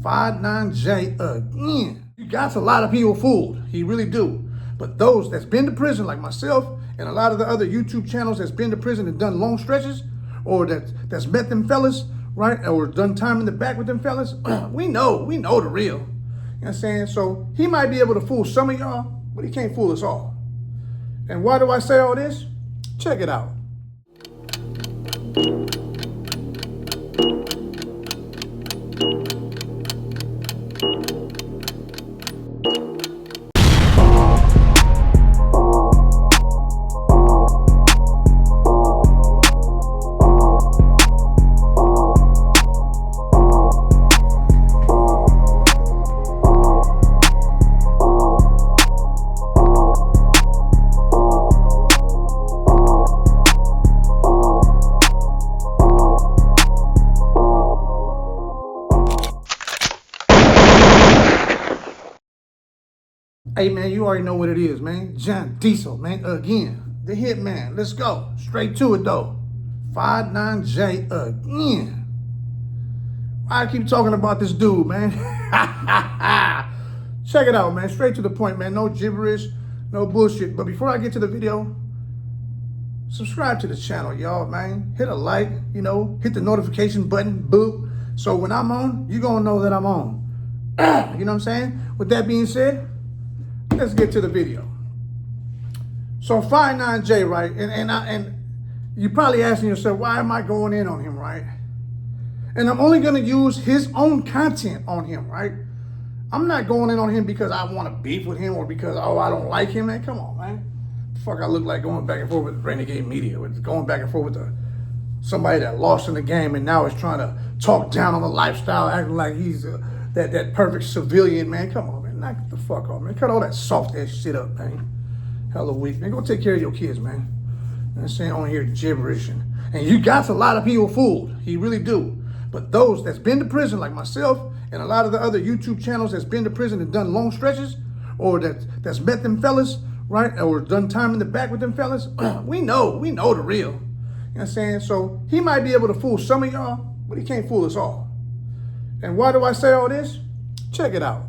59J again. You got a lot of people fooled. He really do. But those that's been to prison, like myself and a lot of the other YouTube channels that's been to prison and done long stretches, or that's met them fellas, right? Or done time in the back with them fellas, we know the real. You know what I'm saying? So he might be able to fool some of y'all, but he can't fool us all. And why do I say all this? Check it out. Hey man, you already know what it is, man. John Diesel, man, again. The Hitman. Let's go. Straight to it though. 59J again. Why I keep talking about this dude, man? Check it out, man. Straight to the point, man. No gibberish, no bullshit. But before I get to the video, subscribe to the channel, y'all, man. Hit a like, hit the notification button, boop. So when I'm on, you're gonna know that I'm on. You know what I'm saying? With that being said, let's get to the video. So 59J, right? And you're probably asking yourself, why am I going in on him, right? And I'm only gonna use his own content on him, right? I'm not going in on him because I want to beef with him or because, I don't like him, man. Come on, man. The fuck I look like going back and forth with Renegade Media, going back and forth with somebody that lost in the game and now is trying to talk down on the lifestyle, acting like he's that perfect civilian, man. Come on, man. Knock the fuck off, man. Cut all that soft ass shit up, man. Hella weak, man. Go take care of your kids, man. You know what I'm saying? On here gibberish. And you got a lot of people fooled. He really do. But those that's been to prison, like myself and a lot of the other YouTube channels that's been to prison and done long stretches, or that's met them fellas, right? Or done time in the back with them fellas, we know the real. You know what I'm saying? So he might be able to fool some of y'all, but he can't fool us all. And why do I say all this? Check it out.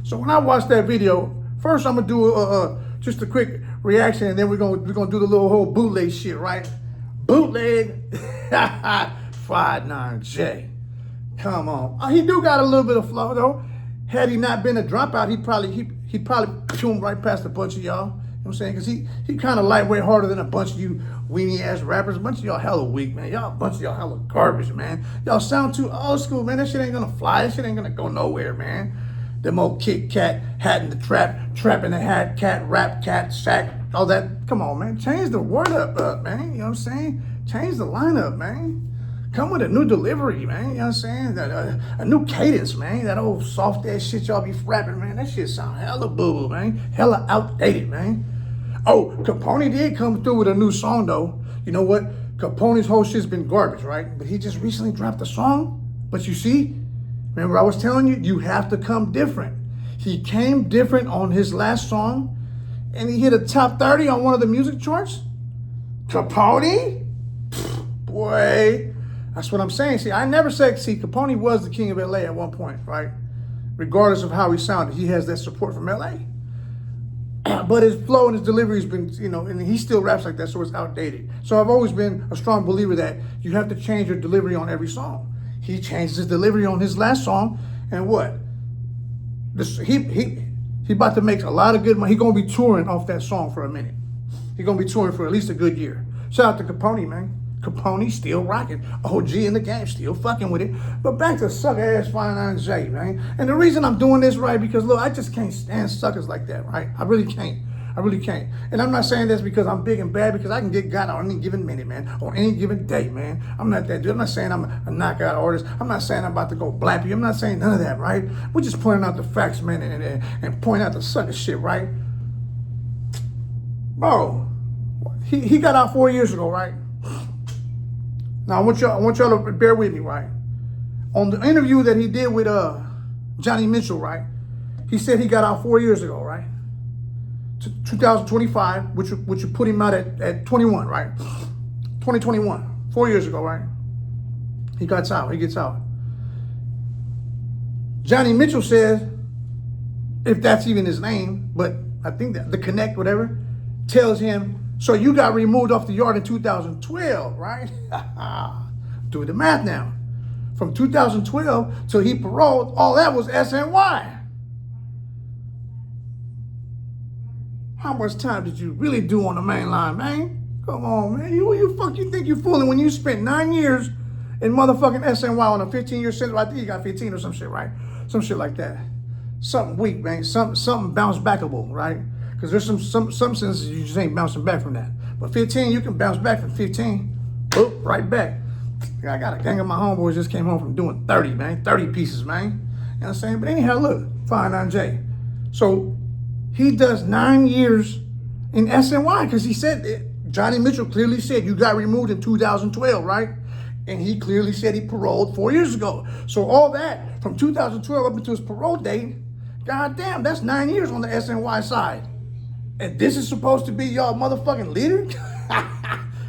So when I watched that video, first I'm gonna do just a quick reaction, and then we're gonna do the little whole bootleg shit, right? Bootleg, 59J. Come on, he do got a little bit of flow though. Had he not been a dropout, he probably zoomed right past a bunch of y'all. You know what I'm saying? Because he kind of lightweight harder than a bunch of you weenie ass rappers. A bunch of y'all hella weak, man. A bunch of y'all hella garbage, man. Y'all sound too old school, man. That shit ain't gonna fly. That shit ain't gonna go nowhere, man. Them old Kit Kat, hat in the trap in the hat, cat, rap, cat, sack, all that. Come on, man. Change the word up, man. You know what I'm saying? Change the lineup, man. Come with a new delivery, man. You know what I'm saying? A new cadence, man. That old soft ass shit y'all be rapping, man. That shit sound hella boo-boo, man. Hella outdated, man. Oh, Capone did come through with a new song, though. You know what? Capone's whole shit's been garbage, right? But he just recently dropped a song. But you see, remember I was telling you, you have to come different. He came different on his last song, and he hit a top 30 on one of the music charts. Capone? Boy, that's what I'm saying. See, I never said, Capone was the king of LA at one point, right? Regardless of how he sounded, he has that support from LA. But his flow and his delivery has been, and he still raps like that, so it's outdated. So I've always been a strong believer that you have to change your delivery on every song. He changed his delivery on his last song, and what? He about to make a lot of good money. He gonna be touring off that song for a minute. He gonna be touring for at least a good year. Shout out to Capone, man. Capone still rocking. OG in the game, still fucking with it. But back to sucker ass 59J, man. And the reason I'm doing this, right, because look, I just can't stand suckers like that, right? I really can't. I really can't. And I'm not saying this because I'm big and bad, because I can get got on any given minute, man, on any given day, man. I'm not that dude. I'm not saying I'm a knockout artist. I'm not saying I'm about to go blappy. I'm not saying none of that, right? We're just pointing out the facts, man, and pointing out the sucker shit, right? Bro, he got out 4 years ago, right? Now I want y'all to bear with me, right? On the interview that he did with Johnny Mitchell, right? He said he got out 4 years ago, right? 2025, which would put him out at 21, right? 2021, 4 years ago, right? He gets out. Johnny Mitchell says, if that's even his name, but I think that the Connect, whatever, tells him, so you got removed off the yard in 2012, right? Do the math now. From 2012 till he paroled, all that was SNY. How much time did you really do on the main line, man? Come on, man. You think you fooling when you spent 9 years in motherfucking SNY on a 15-year sentence? I think you got 15 or some shit, right? Some shit like that. Something weak, man. Something bounce backable, right? Because there's some sentences you just ain't bouncing back from that. But 15, you can bounce back from 15. Boop, right back. I got a gang of my homeboys just came home from doing 30, man. 30 pieces, man. You know what I'm saying? But anyhow, look, 5-9J. So he does 9 years in SNY because he said it. Johnny Mitchell clearly said you got removed in 2012, right? And he clearly said he paroled 4 years ago. So all that from 2012 up until his parole date, goddamn, that's 9 years on the SNY side. And this is supposed to be y'all motherfucking leader?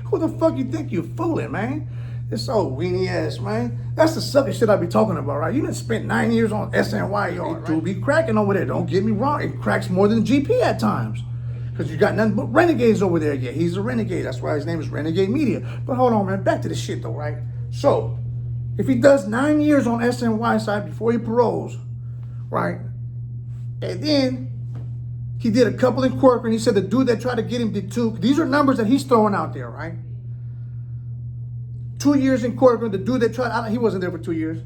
Who the fuck you think you're fooling, man? It's so weenie ass, man. That's the sucker shit I be talking about, right? You done spent 9 years on SNY yard, right? Do be cracking over there. Don't get me wrong. It cracks more than GP at times. Because you got nothing but renegades over there. Yeah, he's a renegade. That's why his name is Renegade Media. But hold on, man. Back to the shit, though, right? So, if he does 9 years on SNY side before he paroles, right? And then he did a couple in Corcoran. He said the dude that tried to get him did 2. These are numbers that he's throwing out there, right? 2 years in Corcoran. The dude that tried, he wasn't there for 2 years.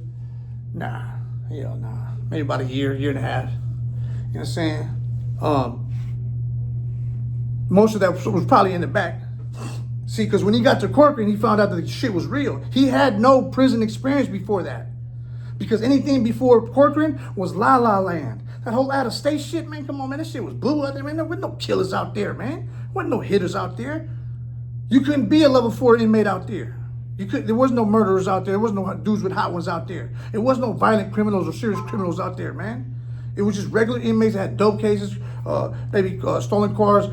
Nah, hell nah. Maybe about a year and a half. You know what I'm saying? Most of that was probably in the back. See, because when he got to Corcoran, he found out that the shit was real. He had no prison experience before that. Because anything before Corcoran was La La Land. That whole out-of-state shit, man, come on, man. That shit was blue out there, man. There wasn't no killers out there, man. There wasn't no hitters out there. You couldn't be a level 4 inmate out there. There was no murderers out there. There was no dudes with hot ones out there. It was no violent criminals or serious criminals out there, man. It was just regular inmates that had dope cases, maybe stolen cars,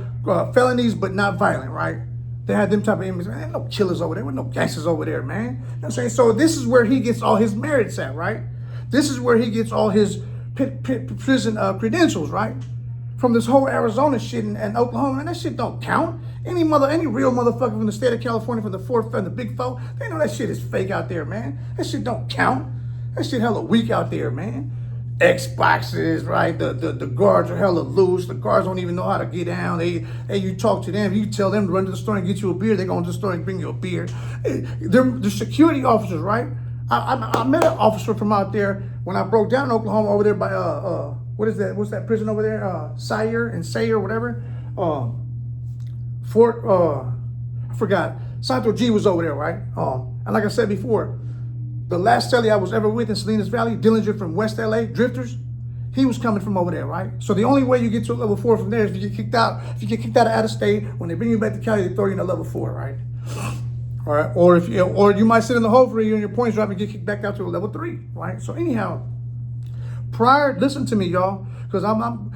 felonies, but not violent, right? They had them type of inmates. Man, there ain't no killers over there. There were no gangsters over there, man. You know what I'm saying? So this is where he gets all his merits at, right? This is where he gets all his prison credentials, right? From this whole Arizona shit and Oklahoma, man, that shit don't count. Any real motherfucker from the state of California, from the fourth and the big four, they know that shit is fake out there, man. That shit don't count. That shit hella weak out there, man. Xboxes, right? The guards are hella loose. The guards don't even know how to get down. You talk to them, you tell them to run to the store and get you a beer, they're going to the store and bring you a beer. They're security officers, right? I met an officer from out there when I broke down in Oklahoma over there by what is that? What's that prison over there? Sayer, whatever. Fort I forgot. Santo G was over there, right? And like I said before, the last celly I was ever with in Salinas Valley, Dillinger from West LA, Drifters, he was coming from over there, right? So the only way you get to a level 4 from there is if you get kicked out. If you get kicked out of state, when they bring you back to Cali, they throw you in a level 4, right? All right, or you might sit in the hole for a year and your points drop and get kicked back out to a level 3, right? So anyhow, listen to me, y'all, because I'm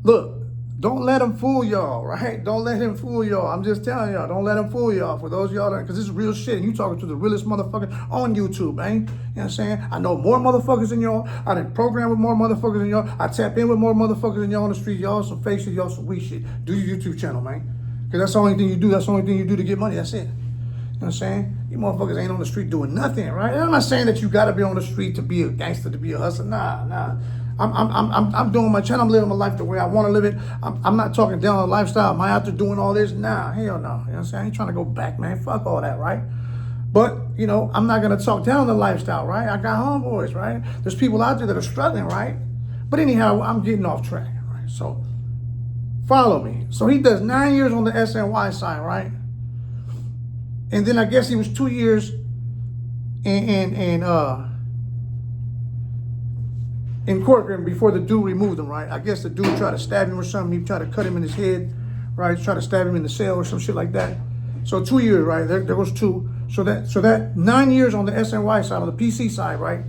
look, don't let him fool y'all, right? Don't let him fool y'all. I'm just telling y'all, don't let him fool y'all. For those of y'all, because this is real shit, and you talking to the realest motherfucker on YouTube, man. You know what I'm saying? I know more motherfuckers than y'all. I done program with more motherfuckers than y'all. I tap in with more motherfuckers than y'all on the street. Y'all some fake shit, y'all some weak shit. Do your YouTube channel, man. Because that's the only thing you do. That's the only thing you do to get money. That's it. You know what I'm saying? You motherfuckers ain't on the street doing nothing, right? And I'm not saying that you gotta be on the street to be a gangster, to be a hustler. Nah. I'm doing my channel. I'm living my life the way I want to live it. I'm not talking down on lifestyle. Am I out there doing all this? Nah, hell no. You know what I'm saying? I ain't trying to go back, man. Fuck all that, right? But, you know, I'm not going to talk down the lifestyle, right? I got homeboys, right? There's people out there that are struggling, right? But anyhow, I'm getting off track, right? So, follow me. So he does 9 years on the SNY side, right? And then I guess he was 2 years in Corcoran before the dude removed him, right? I guess the dude tried to stab him or something. He tried to cut him in his head, right? Tried to stab him in the cell or some shit like that. So 2 years, right? There goes 2. So that 9 years on the SNY side, on the PC side, right?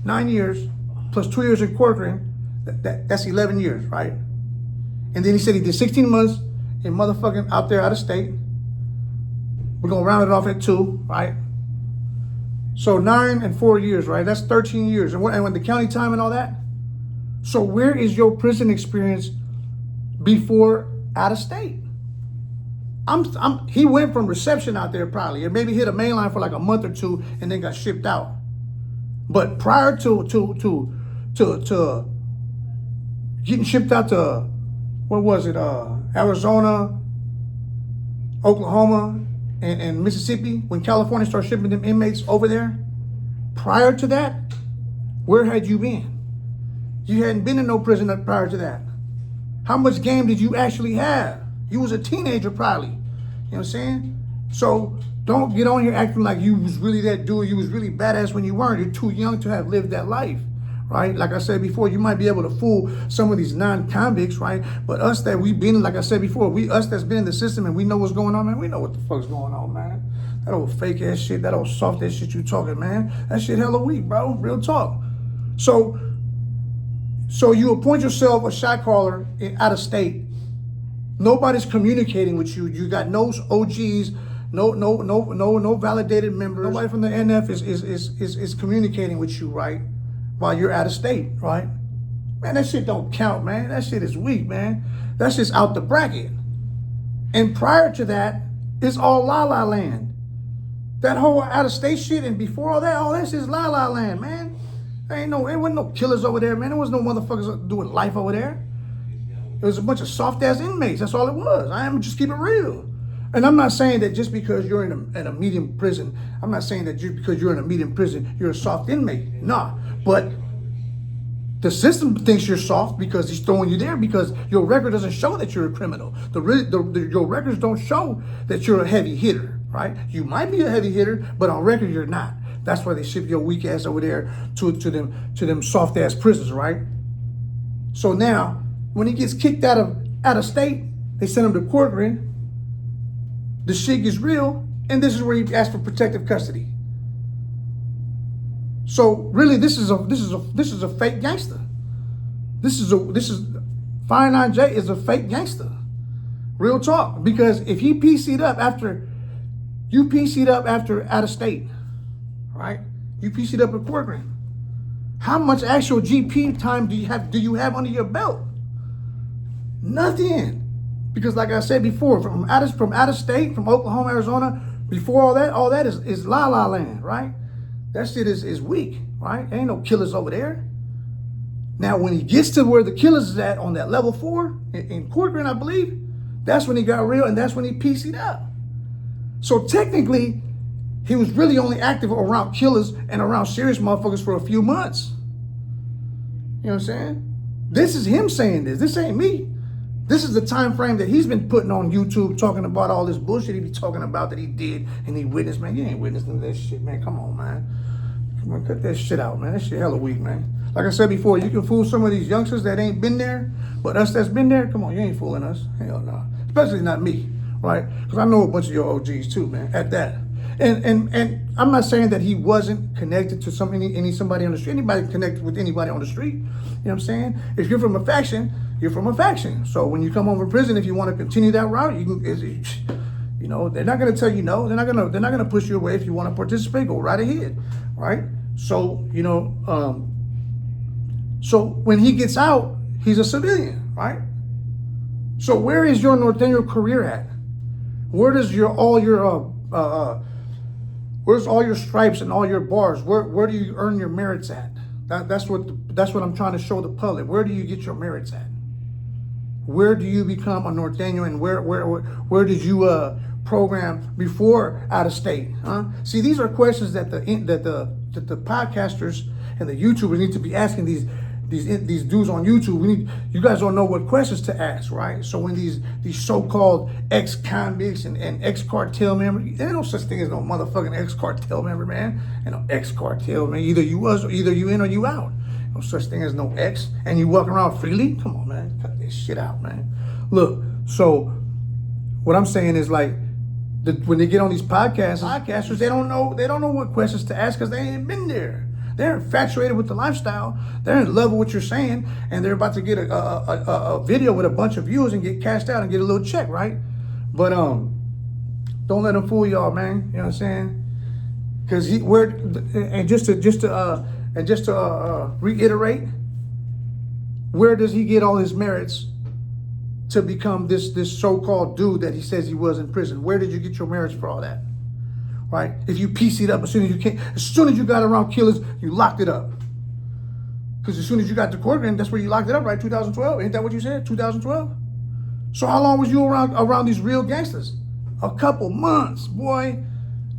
9 years plus 2 years in Corcoran, that's 11 years, right? And then he said he did 16 months in motherfucking out there out of state. We're gonna round it off at 2, right? So 9 and 4 years, right? That's 13 years. And when the county time and all that. So where is your prison experience before out of state? He went from reception out there probably, and maybe hit a main line for like a month or two, and then got shipped out. But prior to getting shipped out to, what was it? Arizona, Oklahoma, and Mississippi, when California started shipping them inmates over there. Prior to that, where had you been? You hadn't been in no prison prior to that. How much game did you actually have? You was a teenager probably. You know what I'm saying? So don't get on here acting like you was really that dude. You was really badass when you weren't. You're too young to have lived that life, right? Like I said before, you might be able to fool some of these non-convicts, right? But us that we've been, like I said before, us that's been in the system and we know what's going on, man, we know what the fuck's going on, man. That old fake ass shit, that old soft ass shit you talking, man. That shit hella weak, bro. Real talk. So you appoint yourself a shot caller out of state. Nobody's communicating with you. You got no OGs, no validated members. Nobody from the NF is communicating with you, right? While you're out of state, right? Man, that shit don't count, man. That shit is weak, man. That's just out the bracket. And prior to that, it's all la la land. That whole out of state shit and before all that shit is la la land, man. There wasn't no killers over there, man. There was no motherfuckers doing life over there. It was a bunch of soft-ass inmates. That's all it was. I am just keep it real. And I'm not saying that just because you're in a medium prison, I'm not saying that just because you're in a medium prison, you're a soft inmate. Nah. But the system thinks you're soft because he's throwing you there because your record doesn't show that you're a criminal. Your records don't show that you're a heavy hitter, right? You might be a heavy hitter, but on record, you're not. That's why they ship your weak ass over there to them soft ass prisons, right? So now, when he gets kicked out of state, they send him to Corcoran. The shit gets real, and this is where he asks for protective custody. So really, this is a fake gangster. This is Fire 9J is a fake gangster. Real talk, because if he PC'd up after out of state, right? You PC'd up at Corcoran. How much actual GP time do you have under your belt? Nothing. Because like I said before, from out of state, from Oklahoma, Arizona, before all that is la la land, right? That shit is weak, right? Ain't no killers over there. Now, when he gets to where the killers is at on that level 4 in Corcoran, I believe, that's when he got real and that's when he PC'd up. So technically, he was really only active around killers and around serious motherfuckers for a few months. You know what I'm saying? This is him saying this. This ain't me. This is the time frame that he's been putting on YouTube talking about all this bullshit he be talking about that he did and he witnessed. Man, you ain't witnessing that shit, man. Come on, man. Come on, cut that shit out, man. That shit hella weak, man. Like I said before, you can fool some of these youngsters that ain't been there, but us that's been there, come on, you ain't fooling us. Hell no. Especially not me, right? Because I know a bunch of your OGs too, man, at that. And I'm not saying that he wasn't connected to somebody on the street. Anybody connected with anybody on the street. You know what I'm saying? If you're from a faction, you're from a faction. So when you come home from prison, if you want to continue that route, you can. You know, they're not going to tell you no. They're not going to push you away. If you want to participate, go right ahead, right? So you know, so when he gets out, he's a civilian, right? So where is your Norteño career at? Where does where's all your stripes and all your bars? Where do you earn your merits at? That's what I'm trying to show the public. Where do you get your merits at? Where do you become a Norteño, and where did you program before out of state? Huh? See, these are questions that the podcasters and the YouTubers need to be asking these dudes on YouTube. You guys don't know what questions to ask, right? So when these so-called ex-convicts and ex-cartel members, there ain't no such thing as no motherfucking ex-cartel member, man. And no ex-cartel, man. Either you in or you out. No such thing as no ex. And you walk around freely? Come on, man. Cut this shit out, man. Look, so what I'm saying is like, when they get on these podcasters, they don't know what questions to ask because they ain't been there. They're infatuated with the lifestyle. They're in love with what you're saying, and they're about to get a video with a bunch of views and get cashed out and get a little check, right? But don't let them fool y'all, man. You know what I'm saying? Because just to reiterate, where does he get all his merits to become this so-called dude that he says he was in prison? Where did you get your merits for all that? Right? If you PC'd up as soon as you got around killers, you locked it up. Because as soon as you got to court, and that's where you locked it up, right? 2012, ain't that what you said? 2012. So how long was you around these real gangsters? A couple months, boy.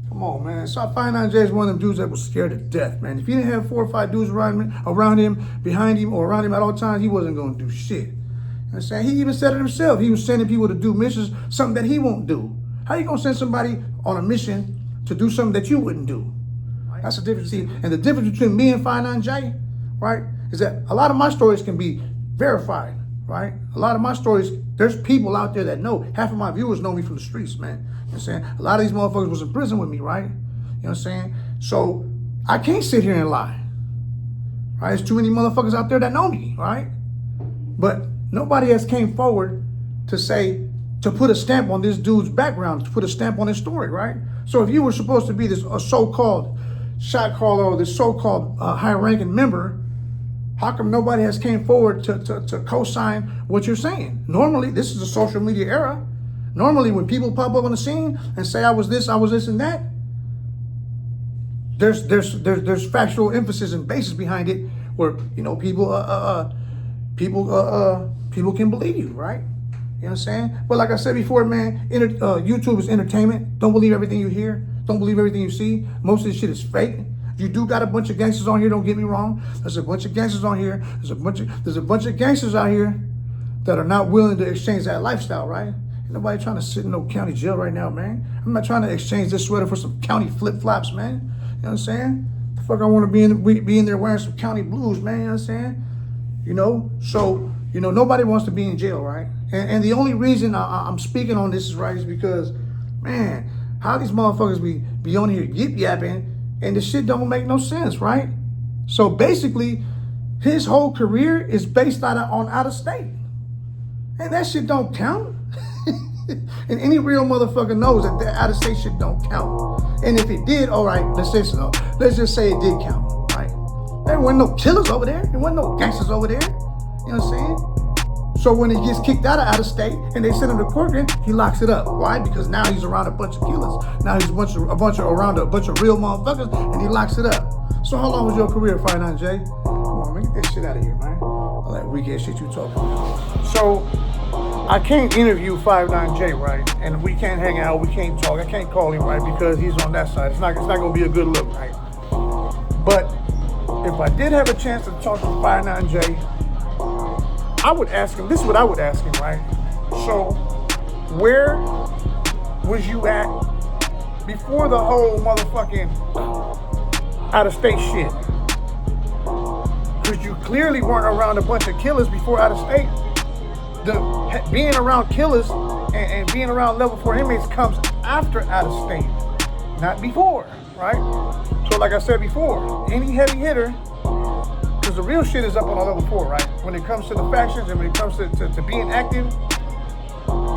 Come on, man. So 5'9" is one of them dudes that was scared to death, man. If he didn't have 4 or 5 dudes around him, behind him, or around him at all times, he wasn't going to do shit. You know what I'm saying? He even said it himself. He was sending people to do missions, something that he won't do. How you going to send somebody on a mission to do something that you wouldn't do? That's the difference. See, and the difference between me and 5'9", right, is that a lot of my stories can be verified, right? A lot of my stories, there's people out there that know. Half of my viewers know me from the streets, man. You know what I'm saying? A lot of these motherfuckers was in prison with me, right? You know what I'm saying? So I can't sit here and lie, right? There's too many motherfuckers out there that know me, right? But nobody has came forward to put a stamp on this dude's background, to put a stamp on his story, right? So if you were supposed to be this so-called shot caller or this so-called high-ranking member, how come nobody has came forward to co-sign what you're saying? Normally, this is a social media era. Normally, when people pop up on the scene and say I was this and that, there's factual emphasis and basis behind it, where people can believe you, right? You know what I'm saying? But like I said before, man, YouTube is entertainment. Don't believe everything you hear. Don't believe everything you see. Most of this shit is fake. You do got a bunch of gangsters on here. Don't get me wrong. There's a bunch of gangsters on here. There's a bunch of gangsters out here that are not willing to exchange that lifestyle, right? Ain't nobody trying to sit in no county jail right now, man. I'm not trying to exchange this sweater for some county flip-flops, man. You know what I'm saying? The fuck I want to be in there wearing some county blues, man. You know what I'm saying? So, nobody wants to be in jail, right? And the only reason I'm speaking on this is because, man, how these motherfuckers be on here yip-yapping and this shit don't make no sense, right? So basically, his whole career is based on out of state. And that shit don't count. And any real motherfucker knows that out of state shit don't count. And if it did, all right, let's just say it did count, right? There wasn't no killers over there. There wasn't no gangsters over there. You know what I'm saying? So when he gets kicked out of state and they send him to court, he locks it up. Why? Because now he's around a bunch of killers. Now he's around a bunch of real motherfuckers, and he locks it up. So how long was your career, 5'9", Come on, man, get that shit out of here, man. All that weak ass shit you talking about. So I can't interview 5'9", right? And we can't hang out. We can't talk. I can't call him, right? Because he's on that side. It's not gonna be a good look, right? But if I did have a chance to talk to 5'9", I would ask him, this is what I would ask him, right? So, where was you at before the whole motherfucking out-of-state shit? Because you clearly weren't around a bunch of killers before out-of-state. Being around killers and being around level 4 inmates comes after out-of-state, not before, right? So, like I said before, any heavy hitter, because the real shit is up on a level 4, right? When it comes to the factions and when it comes to being active,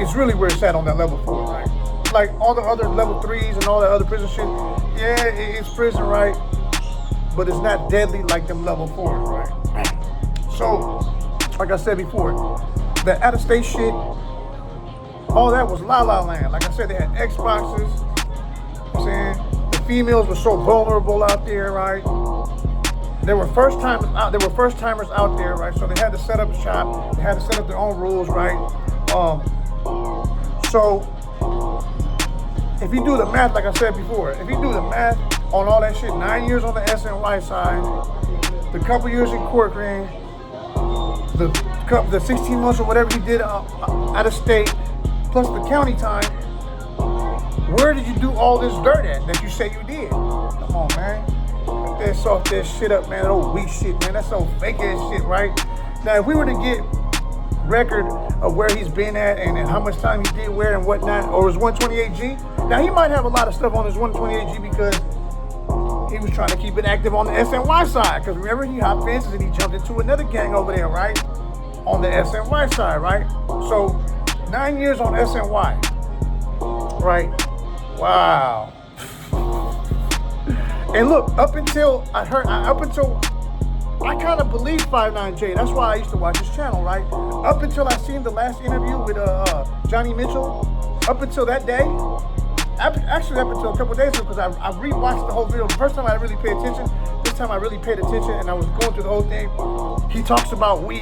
it's really where it's at on that level 4, right? Like all the other level 3s and all that other prison shit, yeah, it's prison, right? But it's not deadly like them level 4s, right? So, like I said before, the out-of-state shit, all that was la-la land. Like I said, they had Xboxes, you know what I'm saying? The females were so vulnerable out there, right? There were first timers out there, right? So they had to set up shop. They had to set up their own rules, right? So if you do the math, like I said before, if you do the math on all that shit, 9 years on the SNY side, the couple years in court ring, the 16 months or whatever he did out of state, plus the county time, where did you do all this dirt at that you say you did? Come on, man. That soft ass shit up, man. That old weak shit, man. That's so fake ass shit, right? Now, if we were to get record of where he's been at and how much time he did where and whatnot, or his 128G, now he might have a lot of stuff on his 128G because he was trying to keep it active on the SNY side. Because remember, he hopped fences and he jumped into another gang over there, right? On the SNY side, right? So 9 years on SNY, right? Wow. And look, up until I kind of believed 59J. That's why I used to watch his channel, right? Up until I seen the last interview with Johnny Mitchell. Up until that day, actually up until a couple of days ago, because I rewatched the whole video. The first time I really paid attention, this time I really paid attention, and I was going through the whole thing. He talks about we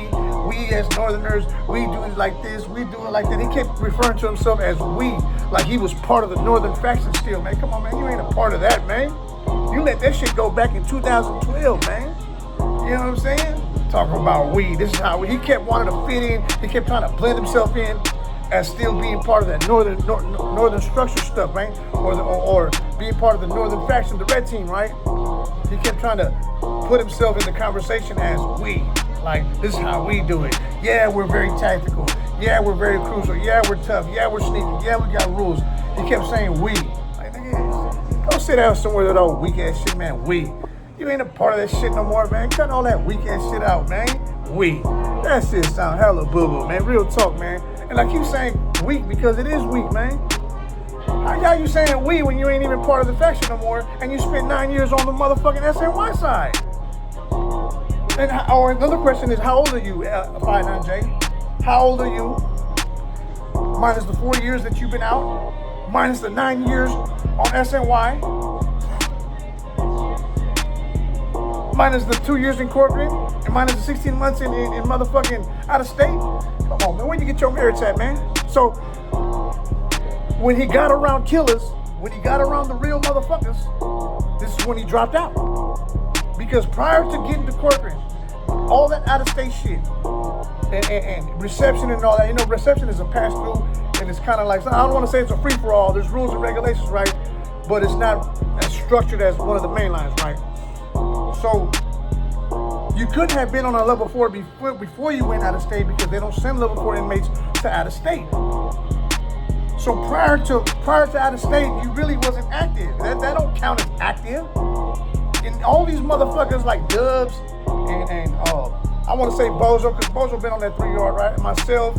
as Northerners, we do it like this, we do it like that. He kept referring to himself as we, like he was part of the Northern faction still, man. Come on, man, you ain't a part of that, man. You let that shit go back in 2012, man. You know what I'm saying? Talking about we, this is how he kept wanting to fit in. He kept trying to blend himself in as still being part of that northern structure stuff, man, or being part of the Northern faction, the red team, right? He kept trying to put himself in the conversation as we, like this is how we do it. Yeah, we're very tactical. Yeah, we're very crucial. Yeah, we're tough. Yeah, we're sneaky. Yeah, we got rules. He kept saying we. Like, nigga, go sit down somewhere with that old weak ass shit, man. We. You ain't a part of that shit no more, man. Cut all that weak ass shit out, man. We. That shit sound hella boo-boo, man. Real talk, man. And I keep saying weak because it is weak, man. How you saying we when you ain't even part of the faction no more and you spent 9 years on the motherfucking SNY side? And or another question is, how old are you, 59J? How old are you? Minus the 4 years that you've been out, minus the 9 years on SNY, minus the 2 years in corporate, and minus the 16 months in motherfucking out of state. Come on, man, where you get your merits at, man? So when he got around killers, when he got around the real motherfuckers, this is when he dropped out. Because prior to getting to corporate, all that out of state shit and reception and all that, you know, reception is a pass through, and it's kind of like, I don't want to say it's a free for all. There's rules and regulations, right? But it's not as structured as one of the main lines, right? So you couldn't have been on a level 4 before you went out of state, because they don't send level 4 inmates to out of state. So prior to out of state, you really wasn't active. That don't count as active. And all these motherfuckers like Dubs and I want to say Bozo, because Bozo been on that 3 yard, right? And myself,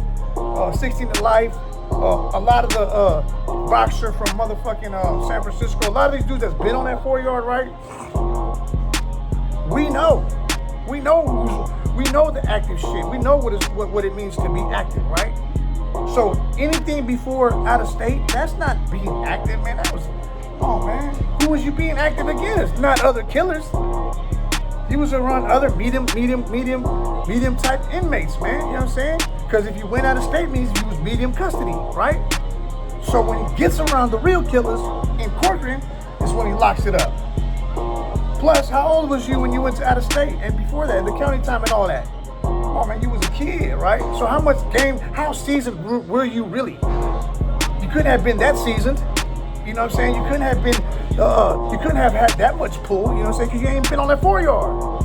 16 to Life, a lot of the boxer from motherfucking San Francisco, a lot of these dudes that's been on that 4 yard, right? We know the active shit. We know what it means to be active, right? So anything before out of state, that's not being active, man. That was, oh man, who was you being active against? Not other killers. He was around other medium type inmates, man. You know what I'm saying? Because if you went out of state, means you was medium custody, right? So when he gets around the real killers in Corcoran, is when he locks it up. Plus, how old was you when you went to out of state? And before that, the county time and all that? Oh man, you was a kid, right? So how seasoned were you really? You couldn't have been that seasoned. You know what I'm saying? You couldn't have been, you couldn't have had that much pull, you know what I'm saying? Because you ain't been on that 4 yard.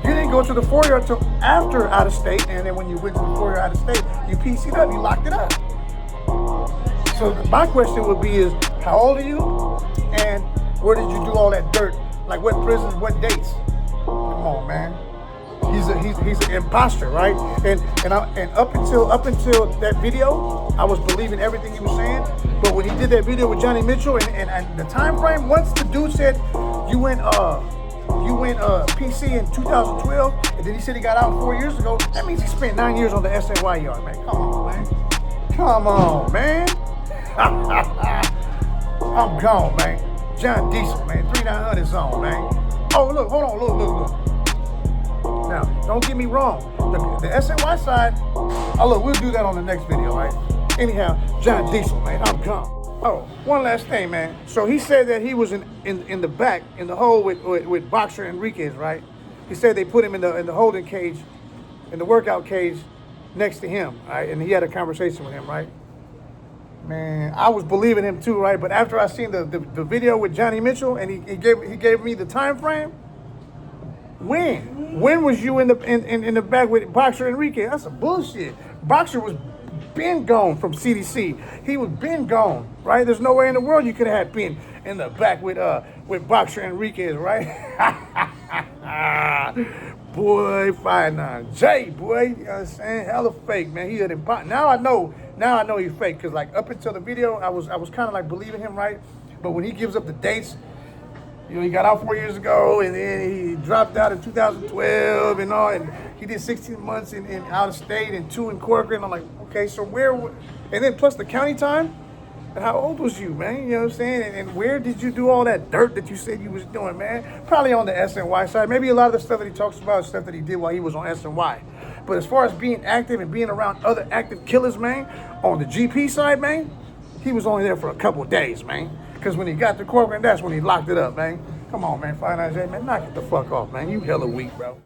You didn't go to the 4 yard till after out of state, and then when you went to the 4 yard out of state, you PC'd up, you locked it up. So my question would be is, how old are you? And where did you do all that dirt? Like what prisons, what dates? Come on, man. He's an imposter, right? And up until that video, I was believing everything he was saying. But when he did that video with Johnny Mitchell and the time frame, once the dude said you went PC in 2012, and then he said he got out 4 years ago, that means he spent 9 years on the SNY yard, man. Come on, man. Come on, man. I'm gone, man. John Diesel, man. 3900 zone, man. Oh, look, hold on, look. Now, don't get me wrong. The SNY side, look, we'll do that on the next video, right? Anyhow, John Diesel, man, I'm gone. Oh, one last thing, man. So he said that he was in the back, in the hole with Boxer Enriquez, right? He said they put him in the holding cage, in the workout cage next to him, right? And he had a conversation with him, right? Man, I was believing him too, right? But after I seen the video with Johnny Mitchell and he gave me the time frame, when was you in the back with Boxer Enrique? That's some bullshit. Boxer was been gone from CDC. He was been gone, right? There's no way in the world you could have been in the back with Boxer Enriquez, right? Boy, 59J, boy, you know what I'm saying? Hella fake, man. He had now I know he's fake, because like up until the video, I was kind of like believing him, right? But when he gives up the dates, You know, he got out 4 years ago, and then he dropped out in 2012 and all, and he did 16 months in out of state and 2 in Corcoran. I'm like, okay, so and then plus the county time. And how old was you, man? You know what I'm saying? And where did you do all that dirt that you said you was doing, man? Probably on the SNY side. Maybe a lot of the stuff that he talks about is stuff that he did while he was on SNY. But as far as being active and being around other active killers, man, on the GP side, man, he was only there for a couple of days, man. Because when he got to Corcoran, that's when he locked it up, man. Come on, man, 598, man, knock it the fuck off, man. You hella weak, bro.